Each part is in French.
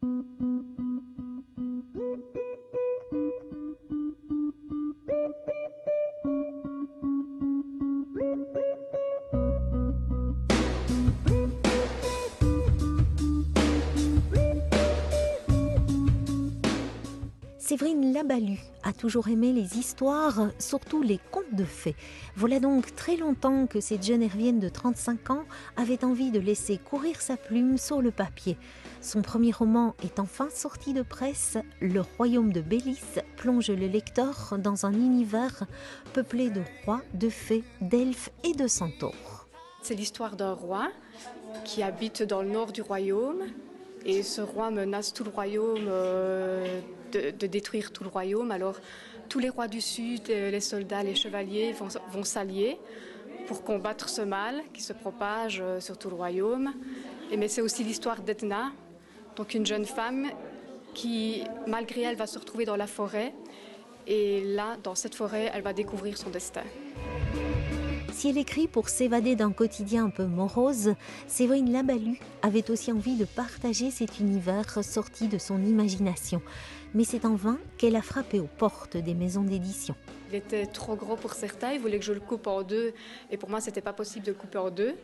Séverine Labalus a toujours aimé les histoires, surtout les contes de fées. Voilà donc très longtemps que cette Geneviève de 35 ans avait envie de laisser courir sa plume sur le papier. Son premier roman est enfin sorti de presse. Le royaume de Bélis plonge le lecteur dans un univers peuplé de rois, de fées, d'elfes et de centaures. C'est l'histoire d'un roi qui habite dans le nord du royaume. Et ce roi menace tout le royaume de détruire tout le royaume. Alors tous les rois du sud, les soldats, les chevaliers vont s'allier pour combattre ce mal qui se propage sur tout le royaume. Mais c'est aussi l'histoire d'Edna, donc une jeune femme qui, malgré elle, va se retrouver dans la forêt. Et là, dans cette forêt, elle va découvrir son destin. Si elle écrit pour s'évader d'un quotidien un peu morose, Séverine Labalus avait aussi envie de partager cet univers sorti de son imagination. Mais c'est en vain qu'elle a frappé aux portes des maisons d'édition. Il était trop gros pour certains, ils voulaient que je le coupe en deux, et pour moi, ce n'était pas possible de le couper en deux.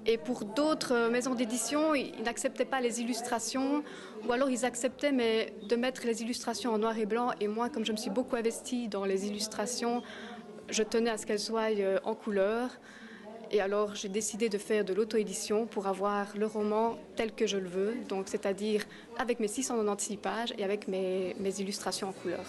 Et pour d'autres maisons d'édition, ils n'acceptaient pas les illustrations, ou alors ils acceptaient, mais de mettre les illustrations en noir et blanc. Et moi, comme je me suis beaucoup investie dans les illustrations, je tenais à ce qu'elles soient en couleur. Et alors, j'ai décidé de faire de l'auto-édition pour avoir le roman tel que je le veux, donc c'est-à-dire avec mes 696 pages et avec mes illustrations en couleur.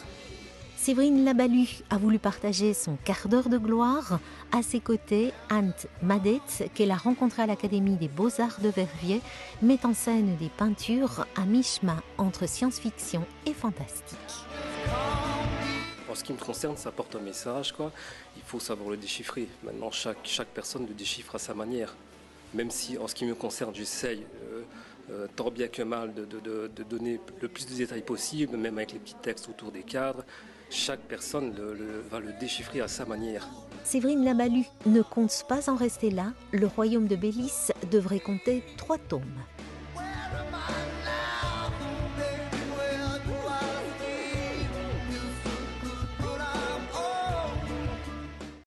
Séverine Labalus a voulu partager son quart d'heure de gloire. À ses côtés, Ant Madet, qu'elle a rencontré à l'Académie des Beaux-Arts de Verviers, met en scène des peintures à mi-chemin entre science-fiction et fantastique. En ce qui me concerne, ça porte un message, quoi. Il faut savoir le déchiffrer. Maintenant, chaque personne le déchiffre à sa manière. Même si, en ce qui me concerne, j'essaye, tant bien que mal, de donner le plus de détails possible, même avec les petits textes autour des cadres. Chaque personne va le déchiffrer à sa manière. Séverine Labalus ne compte pas en rester là. Le royaume de Bélis devrait compter 3 tomes.